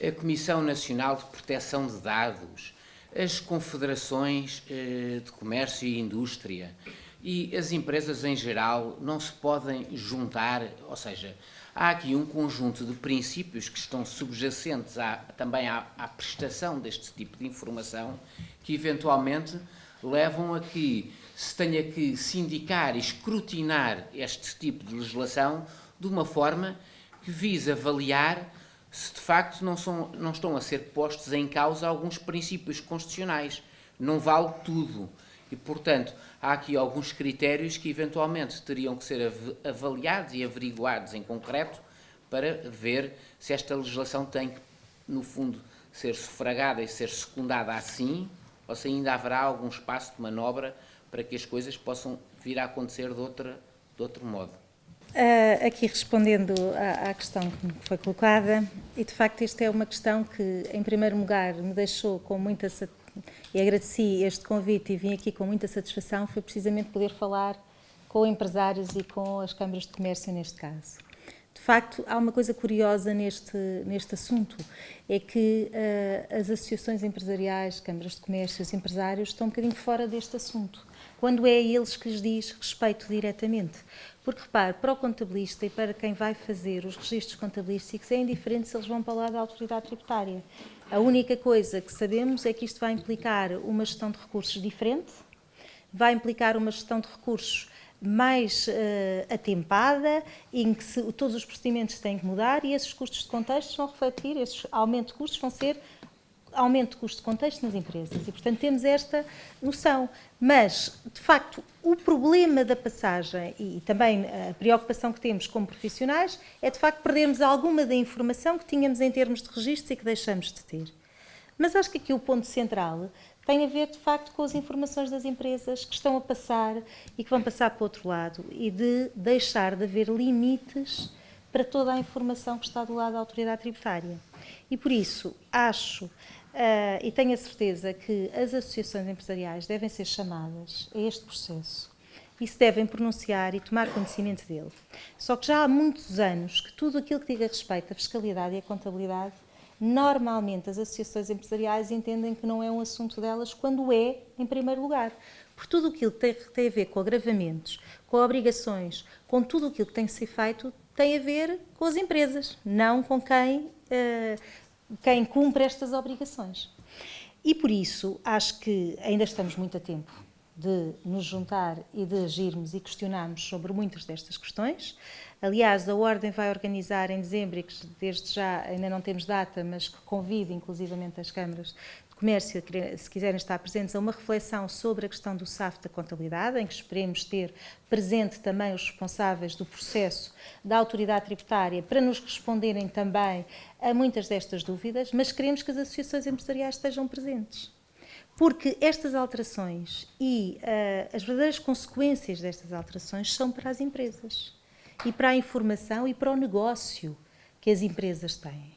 a Comissão Nacional de Proteção de Dados, as confederações de comércio e indústria e as empresas em geral não se podem juntar, ou seja, há aqui um conjunto de princípios que estão subjacentes também à prestação deste tipo de informação que eventualmente levam a que se tenha que sindicar e escrutinar este tipo de legislação de uma forma que visa avaliar se de facto não estão a ser postos em causa alguns princípios constitucionais. Não vale tudo. E, portanto, há aqui alguns critérios que eventualmente teriam que ser avaliados e averiguados em concreto para ver se esta legislação tem que, no fundo, ser sufragada e ser secundada assim, ou se ainda haverá algum espaço de manobra para que as coisas possam vir a acontecer de outro modo. Aqui respondendo à questão que me foi colocada, e de facto esta é uma questão que, em primeiro lugar, me deixou com muita satisfação, e agradeci este convite e vim aqui com muita satisfação, foi precisamente poder falar com empresários e com as câmaras de comércio neste caso. De facto, há uma coisa curiosa neste assunto, é que as associações empresariais, câmaras de comércio, os empresários estão um bocadinho fora deste assunto, quando é a eles que lhes diz respeito diretamente. Porque, repare, para o contabilista e para quem vai fazer os registros contabilísticos é indiferente se eles vão para lá da autoridade tributária. A única coisa que sabemos é que isto vai implicar uma gestão de recursos diferente, vai implicar uma gestão de recursos mais atempada, em que todos os procedimentos têm que mudar e esses custos de contexto vão refletir, esses aumentos de custos vão ser aumento de custo de contexto nas empresas e, portanto, temos esta noção. Mas, de facto, o problema da passagem e também a preocupação que temos como profissionais é, de facto, perdermos alguma da informação que tínhamos em termos de registros e que deixamos de ter. Mas acho que aqui o ponto central tem a ver, de facto, com as informações das empresas que estão a passar e que vão passar para o outro lado e de deixar de haver limites para toda a informação que está do lado da autoridade tributária. E por isso, acho e tenho a certeza que as associações empresariais devem ser chamadas a este processo e se devem pronunciar e tomar conhecimento dele. Só que já há muitos anos que tudo aquilo que diga respeito à fiscalidade e à contabilidade, normalmente as associações empresariais entendem que não é um assunto delas quando é em primeiro lugar. Por tudo aquilo que tem a ver com agravamentos, com obrigações, com tudo aquilo que tem que ser feito, tem a ver com as empresas, não com quem cumpre estas obrigações. E por isso, acho que ainda estamos muito a tempo de nos juntar e de agirmos e questionarmos sobre muitas destas questões. Aliás, a Ordem vai organizar em dezembro, e que desde já ainda não temos data, mas que convido inclusivamente as câmaras de comércio, se quiserem estar presentes, a uma reflexão sobre a questão do SAF da contabilidade, em que esperemos ter presente também os responsáveis do processo da autoridade tributária para nos responderem também a muitas destas dúvidas, mas queremos que as associações empresariais estejam presentes. Porque estas alterações e as verdadeiras consequências destas alterações são para as empresas e para a informação e para o negócio que as empresas têm.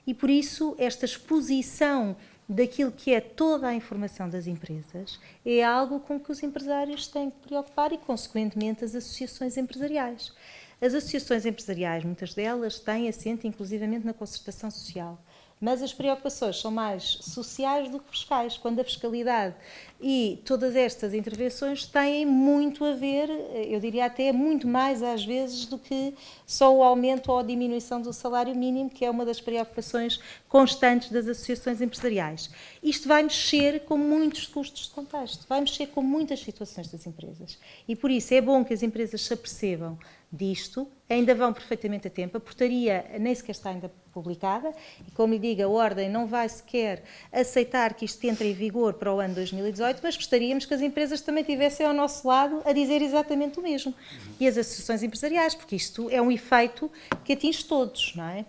E por isso esta exposição daquilo que é toda a informação das empresas é algo com que os empresários têm que preocupar e, consequentemente, as associações empresariais. As associações empresariais, muitas delas, têm assento inclusivamente na concertação social. Mas as preocupações são mais sociais do que fiscais, quando a fiscalidade e todas estas intervenções têm muito a ver, eu diria até muito mais às vezes, do que só o aumento ou a diminuição do salário mínimo, que é uma das preocupações constantes das associações empresariais. Isto vai mexer com muitos custos de contexto, vai mexer com muitas situações das empresas. E por isso é bom que as empresas se apercebam disto, ainda vão perfeitamente a tempo. A portaria nem sequer está ainda publicada e, como lhe digo, a Ordem não vai sequer aceitar que isto entre em vigor para o ano 2018, mas gostaríamos que as empresas também estivessem ao nosso lado a dizer exatamente o mesmo. E as associações empresariais, porque isto é um efeito que atinge todos, não é?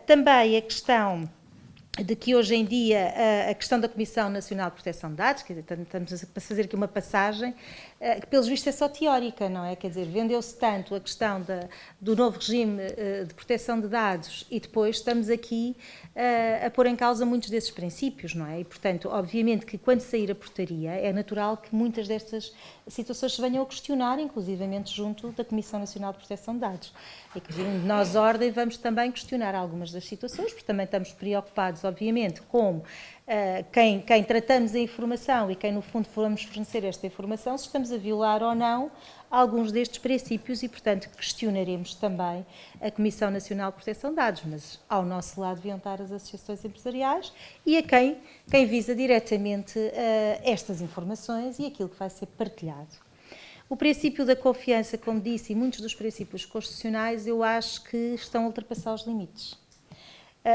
Também a questão de que hoje em dia a questão da Comissão Nacional de Proteção de Dados, quer dizer, estamos a fazer aqui uma passagem, que pelos vistos é só teórica, não é? Quer dizer, vendeu-se tanto a questão do novo regime de proteção de dados e depois estamos aqui a pôr em causa muitos desses princípios, não é? E, portanto, obviamente que quando sair a portaria é natural que muitas destas situações se venham a questionar, inclusivamente junto da Comissão Nacional de Proteção de Dados. E que nós, Ordem, vamos também questionar algumas das situações, porque também estamos preocupados, obviamente, com quem tratamos a informação e quem, no fundo, vamos fornecer esta informação, se estamos a violar ou não alguns destes princípios e, portanto, questionaremos também a Comissão Nacional de Proteção de Dados, mas ao nosso lado deviam estar as associações empresariais e a quem visa diretamente estas informações e aquilo que vai ser partilhado. O princípio da confiança, como disse, e muitos dos princípios constitucionais, eu acho que estão a ultrapassar os limites.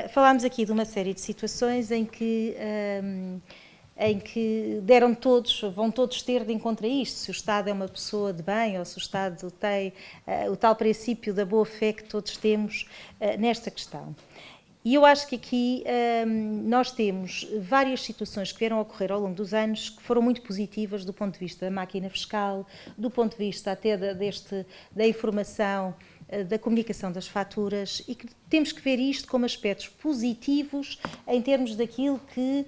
Falámos aqui de uma série de situações em que vão todos ter de encontro a isto, se o Estado é uma pessoa de bem ou se o Estado tem o tal princípio da boa-fé que todos temos nesta questão. E eu acho que aqui nós temos várias situações que vieram a ocorrer ao longo dos anos que foram muito positivas do ponto de vista da máquina fiscal, do ponto de vista até da informação, da comunicação das faturas e que temos que ver isto como aspectos positivos em termos daquilo que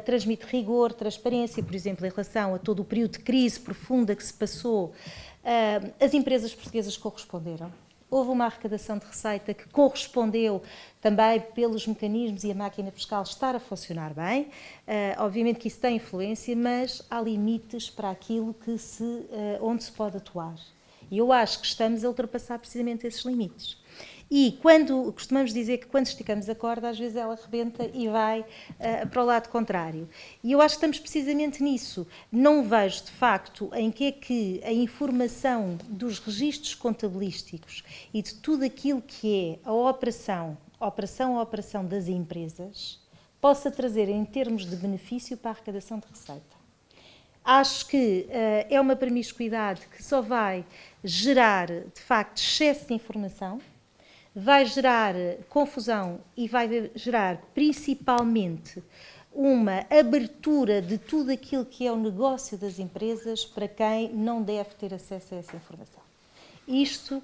transmite rigor, transparência, por exemplo, em relação a todo o período de crise profunda que se passou. As empresas portuguesas corresponderam. Houve uma arrecadação de receita que correspondeu também pelos mecanismos e a máquina fiscal estar a funcionar bem. Obviamente que isso tem influência, mas há limites para aquilo onde se pode atuar. E eu acho que estamos a ultrapassar precisamente esses limites. E costumamos dizer que quando esticamos a corda, às vezes ela rebenta e vai para o lado contrário. E eu acho que estamos precisamente nisso. Não vejo, de facto, em que é que a informação dos registros contabilísticos e de tudo aquilo que é a operação das empresas possa trazer em termos de benefício para a arrecadação de receita. Acho que é uma promiscuidade que só vai gerar, de facto, excesso de informação, vai gerar confusão e vai gerar, principalmente, uma abertura de tudo aquilo que é o negócio das empresas para quem não deve ter acesso a essa informação. Isto,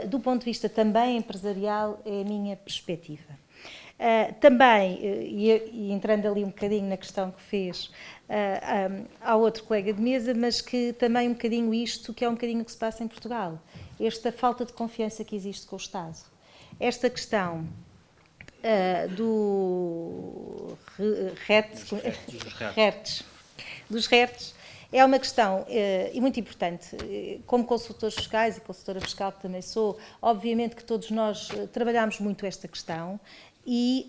do ponto de vista também empresarial, é a minha perspectiva. Também, e entrando ali um bocadinho na questão que fez ao outro colega de mesa, mas que também um bocadinho isto, que é um bocadinho o que se passa em Portugal, esta falta de confiança que existe com o Estado. Esta questão dos RETs é uma questão e muito importante. Como consultores fiscais e consultora fiscal que também sou, obviamente que todos nós trabalhamos muito esta questão e,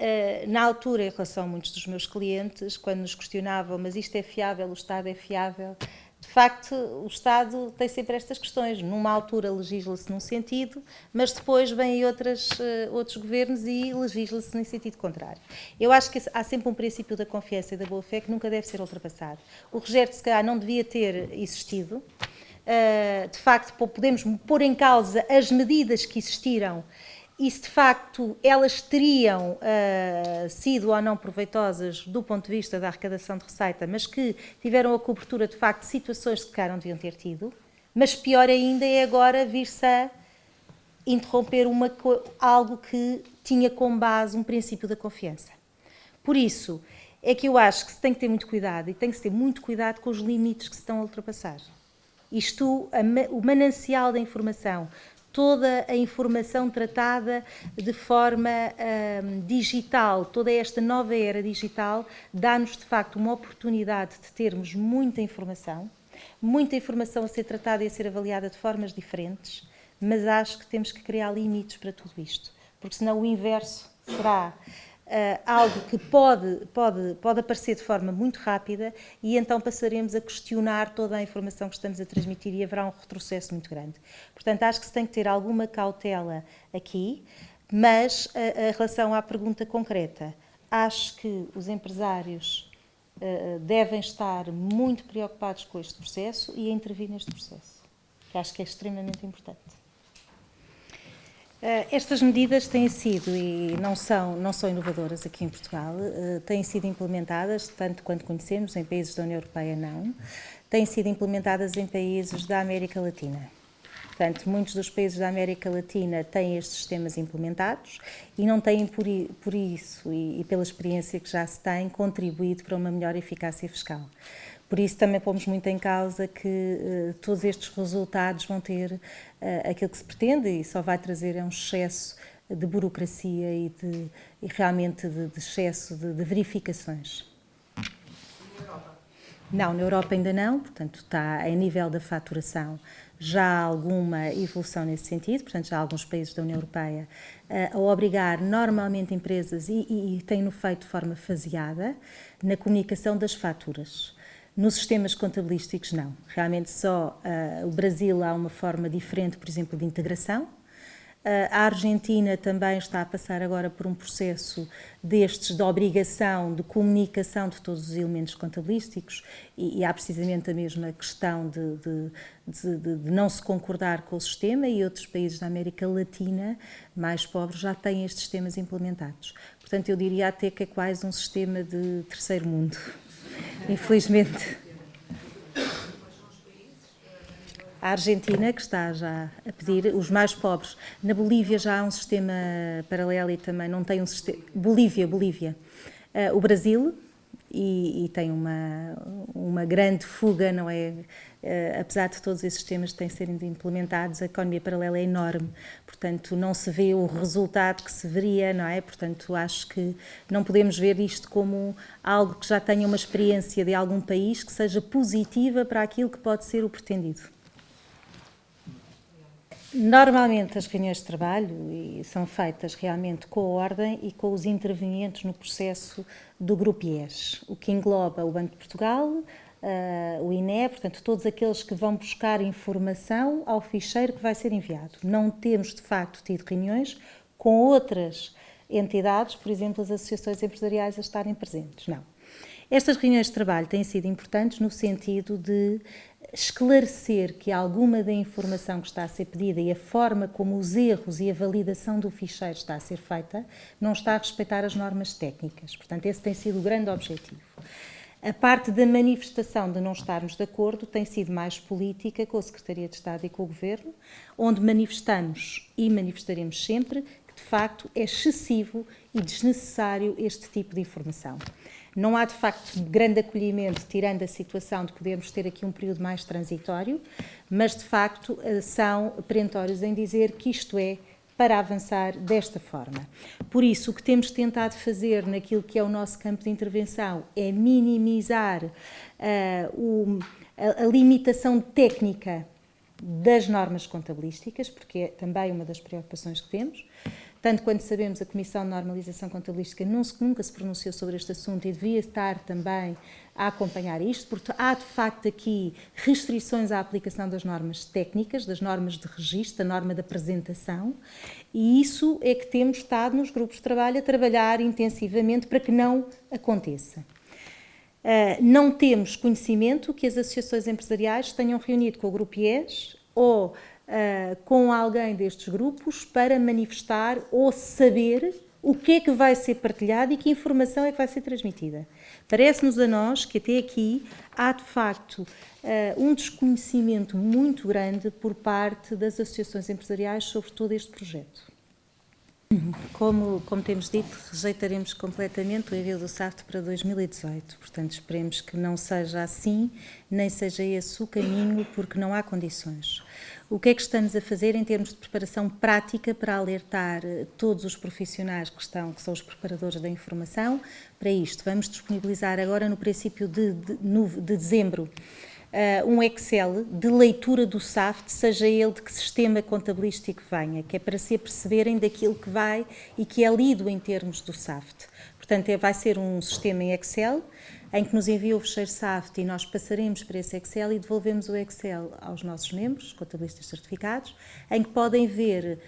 na altura, em relação a muitos dos meus clientes, quando nos questionavam, mas isto é fiável, o Estado é fiável, de facto, o Estado tem sempre estas questões. Numa altura legisla-se num sentido, mas depois vêm outros governos e legisla-se em sentido contrário. Eu acho que há sempre um princípio da confiança e da boa-fé que nunca deve ser ultrapassado. O registro, se calhar, não devia ter existido. De facto, podemos pôr em causa as medidas que existiram e se de facto elas teriam sido ou não proveitosas do ponto de vista da arrecadação de receita, mas que tiveram a cobertura de facto de situações que cá não deviam ter tido, mas pior ainda é agora vir-se a interromper algo que tinha como base um princípio da confiança. Por isso é que eu acho que se tem que ter muito cuidado e tem que se ter muito cuidado com os limites que se estão a ultrapassar. O manancial da informação, toda a informação tratada de forma digital, toda esta nova era digital, dá-nos de facto uma oportunidade de termos muita informação a ser tratada e a ser avaliada de formas diferentes, mas acho que temos que criar limites para tudo isto, porque senão o inverso será algo que pode aparecer de forma muito rápida e então passaremos a questionar toda a informação que estamos a transmitir e haverá um retrocesso muito grande. Portanto, acho que se tem que ter alguma cautela aqui, mas em relação à pergunta concreta, acho que os empresários devem estar muito preocupados com este processo e a intervir neste processo, que acho que é extremamente importante. Estas medidas têm sido, e não são inovadoras aqui em Portugal, têm sido implementadas, tanto quanto conhecemos, em países da União Europeia não, têm sido implementadas em países da América Latina. Portanto, muitos dos países da América Latina têm estes sistemas implementados e não têm, por isso e pela experiência que já se tem, contribuído para uma melhor eficácia fiscal. Por isso também pomos muito em causa que todos estes resultados vão ter aquilo que se pretende e só vai trazer um excesso de burocracia e realmente de excesso de verificações. Na Europa? Não, na Europa ainda não, portanto está a nível da faturação já há alguma evolução nesse sentido, portanto já há alguns países da União Europeia a obrigar normalmente empresas e têm-no feito de forma faseada na comunicação das faturas. Nos sistemas contabilísticos, não. Realmente só o Brasil há uma forma diferente, por exemplo, de integração. A Argentina também está a passar agora por um processo destes de obrigação de comunicação de todos os elementos contabilísticos e há precisamente a mesma questão de não se concordar com o sistema e outros países da América Latina mais pobres já têm estes sistemas implementados. Portanto, eu diria até que é quase um sistema de terceiro mundo. Infelizmente. A Argentina, que está já a pedir, os mais pobres. Na Bolívia já há um sistema paralelo e também não tem um sistema... Bolívia. O Brasil, e tem uma grande fuga, não é? Apesar de todos esses sistemas terem sido implementados, a economia paralela é enorme, portanto não se vê o resultado que se veria, não é? Portanto acho que não podemos ver isto como algo que já tenha uma experiência de algum país que seja positiva para aquilo que pode ser o pretendido. Normalmente as reuniões de trabalho são feitas realmente com a ordem e com os intervenientes no processo do Grupo IES, o que engloba o Banco de Portugal, o INE, portanto todos aqueles que vão buscar informação ao ficheiro que vai ser enviado. Não temos de facto tido reuniões com outras entidades, por exemplo as associações empresariais a estarem presentes, não. Estas reuniões de trabalho têm sido importantes no sentido de esclarecer que alguma da informação que está a ser pedida e a forma como os erros e a validação do ficheiro está a ser feita não está a respeitar as normas técnicas. Portanto, esse tem sido o grande objetivo. A parte da manifestação de não estarmos de acordo tem sido mais política com a Secretaria de Estado e com o Governo, onde manifestamos e manifestaremos sempre que, de facto, é excessivo e desnecessário este tipo de informação. Não há, de facto, grande acolhimento, tirando a situação de podermos ter aqui um período mais transitório, mas, de facto, são perentórios em dizer que isto é para avançar desta forma. Por isso, o que temos tentado fazer naquilo que é o nosso campo de intervenção é minimizar a limitação técnica das normas contabilísticas, porque é também uma das preocupações que temos. Tanto quanto sabemos, a Comissão de Normalização Contabilística nunca se pronunciou sobre este assunto e devia estar também a acompanhar isto, porque há de facto aqui restrições à aplicação das normas técnicas, das normas de registro, da norma de apresentação, e isso é que temos estado nos grupos de trabalho a trabalhar intensivamente para que não aconteça. Não temos conhecimento que as associações empresariais tenham reunido com o Grupo IES ou com alguém destes grupos para manifestar ou saber o que é que vai ser partilhado e que informação é que vai ser transmitida. Parece-nos a nós que até aqui há de facto um desconhecimento muito grande por parte das associações empresariais sobre todo este projeto. Como temos dito, rejeitaremos completamente o envio do SAFT para 2018, portanto esperemos que não seja assim, nem seja esse o caminho, porque não há condições. O que é que estamos a fazer em termos de preparação prática para alertar todos os profissionais que são os preparadores da informação para isto? Vamos disponibilizar agora no princípio de dezembro um Excel de leitura do SAFT, seja ele de que sistema contabilístico venha, que é para se aperceberem daquilo que vai e que é lido em termos do SAFT. Portanto, vai ser um sistema em Excel, em que nos envia o fecheiro SAFT e nós passaremos para esse Excel e devolvemos o Excel aos nossos membros, contabilistas certificados, em que podem ver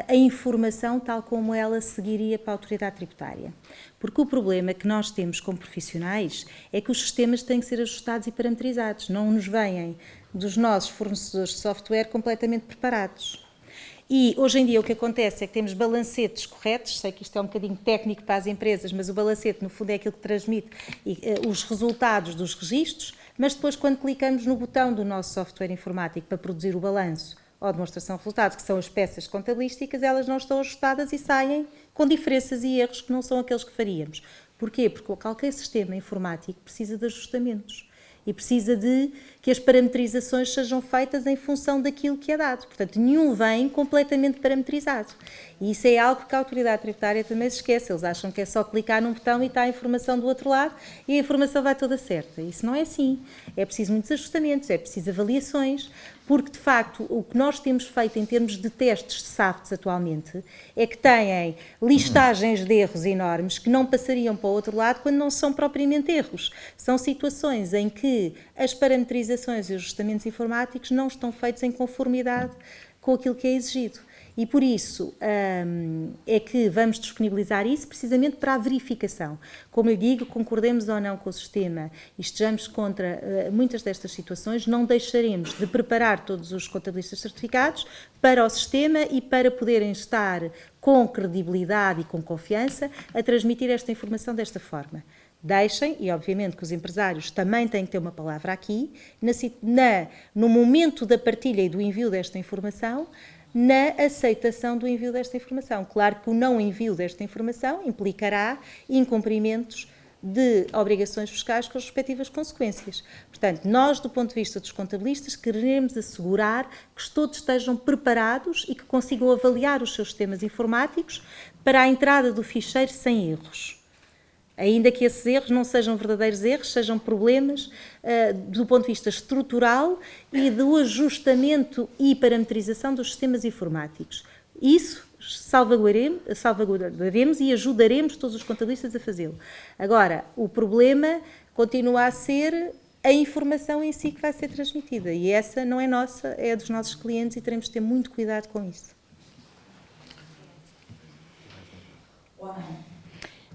a informação tal como ela seguiria para a autoridade tributária. Porque o problema que nós temos como profissionais é que os sistemas têm que ser ajustados e parametrizados, não nos vêm dos nossos fornecedores de software completamente preparados. E hoje em dia o que acontece é que temos balancetes corretos, sei que isto é um bocadinho técnico para as empresas, mas o balancete no fundo é aquilo que transmite os resultados dos registros, mas depois quando clicamos no botão do nosso software informático para produzir o balanço ou a demonstração de resultados, que são as peças contabilísticas, elas não estão ajustadas e saem com diferenças e erros que não são aqueles que faríamos. Porquê? Porque qualquer sistema informático precisa de ajustamentos e precisa de que as parametrizações sejam feitas em função daquilo que é dado. Portanto, nenhum vem completamente parametrizado. E isso é algo que a autoridade tributária também se esquece. Eles acham que é só clicar num botão e está a informação do outro lado e a informação vai toda certa. Isso não é assim. É preciso muitos ajustamentos, é preciso avaliações, porque, de facto, o que nós temos feito em termos de testes de SAFTs atualmente é que têm listagens de erros enormes que não passariam para o outro lado quando não são propriamente erros. São situações em que as parametrizações e os ajustamentos informáticos não estão feitos em conformidade com aquilo que é exigido. E por isso é que vamos disponibilizar isso precisamente para a verificação. Como eu digo, concordemos ou não com o sistema e estejamos contra muitas destas situações, não deixaremos de preparar todos os contabilistas certificados para o sistema e para poderem estar com credibilidade e com confiança a transmitir esta informação desta forma. Deixem, e obviamente que os empresários também têm que ter uma palavra aqui, no momento da partilha e do envio desta informação, na aceitação do envio desta informação. Claro que o não envio desta informação implicará incumprimentos de obrigações fiscais com as respectivas consequências. Portanto, nós, do ponto de vista dos contabilistas, queremos assegurar que todos estejam preparados e que consigam avaliar os seus sistemas informáticos para a entrada do ficheiro sem erros. Ainda que esses erros não sejam verdadeiros erros, sejam problemas do ponto de vista estrutural e do ajustamento e parametrização dos sistemas informáticos. Isso salvaguardaremos e ajudaremos todos os contabilistas a fazê-lo. Agora, o problema continua a ser a informação em si que vai ser transmitida. E essa não é nossa, é dos nossos clientes e teremos de ter muito cuidado com isso.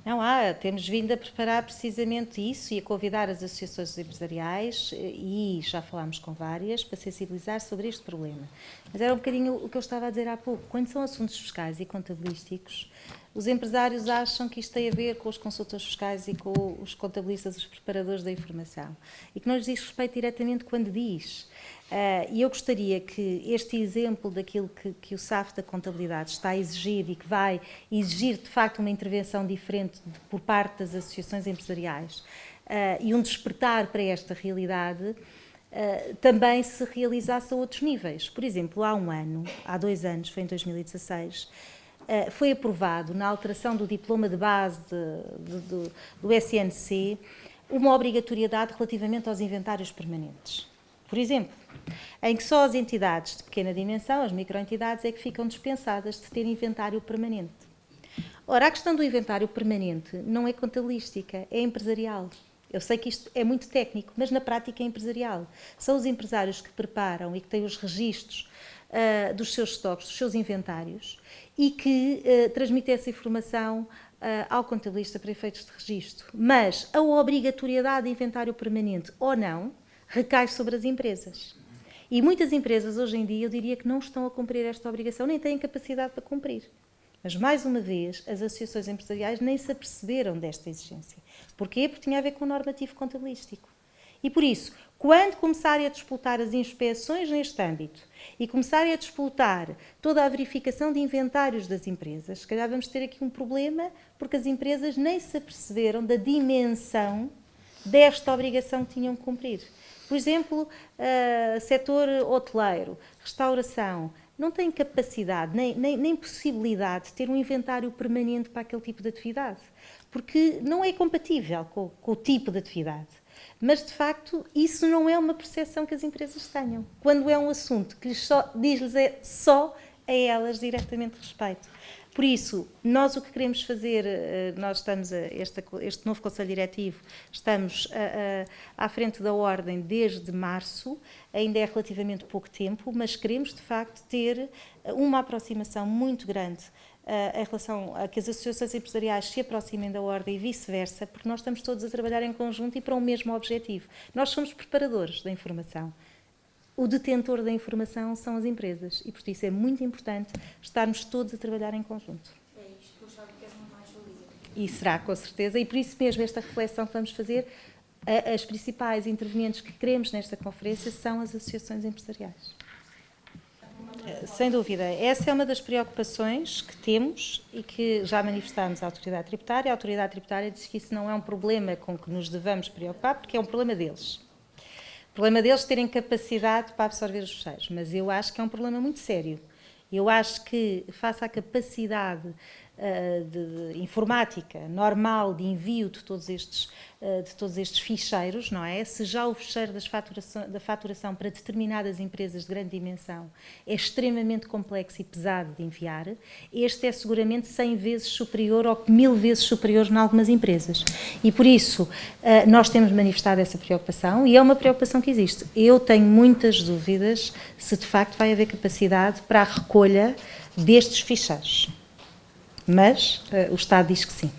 Não há, temos vindo a preparar precisamente isso e a convidar as associações empresariais, e já falámos com várias, para sensibilizar sobre este problema. Mas era um bocadinho o que eu estava a dizer há pouco. Quando são assuntos fiscais e contabilísticos, os empresários acham que isto tem a ver com os consultores fiscais e com os contabilistas, os preparadores da informação. E que não lhes diz respeito diretamente quando diz. E eu gostaria que este exemplo daquilo que o SAFT da contabilidade está a exigir e que vai exigir, de facto, uma intervenção diferente por parte das associações empresariais e um despertar para esta realidade, também se realizasse a outros níveis. Por exemplo, há 2 anos, foi em 2016, foi aprovado, na alteração do diploma de base do SNC, uma obrigatoriedade relativamente aos inventários permanentes. Por exemplo, em que só as entidades de pequena dimensão, as microentidades, é que ficam dispensadas de ter inventário permanente. Ora, a questão do inventário permanente não é contabilística, é empresarial. Eu sei que isto é muito técnico, mas na prática é empresarial. São os empresários que preparam e que têm os registros dos seus estoques, dos seus inventários e que transmitem essa informação ao contabilista para efeitos de registro. Mas a obrigatoriedade de inventário permanente ou não recai sobre as empresas. E muitas empresas, hoje em dia, eu diria que não estão a cumprir esta obrigação, nem têm capacidade para cumprir. Mas, mais uma vez, as associações empresariais nem se aperceberam desta exigência. Porquê? Porque tinha a ver com o normativo contabilístico. E, por isso, quando começarem a disputar as inspeções neste âmbito e começarem a disputar toda a verificação de inventários das empresas, se calhar vamos ter aqui um problema, porque as empresas nem se aperceberam da dimensão desta obrigação que tinham que cumprir. Por exemplo, setor hoteleiro, restauração, não tem capacidade nem possibilidade de ter um inventário permanente para aquele tipo de atividade, porque não é compatível com o tipo de atividade. Mas, de facto, isso não é uma percepção que as empresas tenham, quando é um assunto que diz-lhes só a elas diretamente respeito. Por isso, nós o que queremos fazer, nós estamos, este novo Conselho Diretivo, estamos à frente da Ordem desde março, ainda é relativamente pouco tempo, mas queremos, de facto, ter uma aproximação muito grande em relação a que as associações empresariais se aproximem da Ordem e vice-versa, porque nós estamos todos a trabalhar em conjunto e para o mesmo objetivo. Nós somos preparadores da informação. o detentor da informação são as empresas e, por isso, é muito importante estarmos todos a trabalhar em conjunto. É isto que eu achava que era uma mais-valia. E será, com certeza, e por isso mesmo esta reflexão que vamos fazer, as principais intervenientes que queremos nesta conferência são as associações empresariais. Sem dúvida, essa é uma das preocupações que temos e que já manifestámos à Autoridade Tributária. A Autoridade Tributária disse que isso não é um problema com que nos devamos preocupar, porque é um problema deles. O problema deles terem capacidade para absorver os fecheiros, mas eu acho que é um problema muito sério. Eu acho que, face à capacidade de informática normal de envio de todos estes ficheiros, não é? Se já o ficheiro da faturação para determinadas empresas de grande dimensão é extremamente complexo e pesado de enviar, este é seguramente 100 vezes superior ou 1000 vezes superior em algumas empresas. E por isso nós temos manifestado essa preocupação e é uma preocupação que existe. Eu tenho muitas dúvidas se de facto vai haver capacidade para a recolha destes ficheiros. Mas o Estado diz que sim.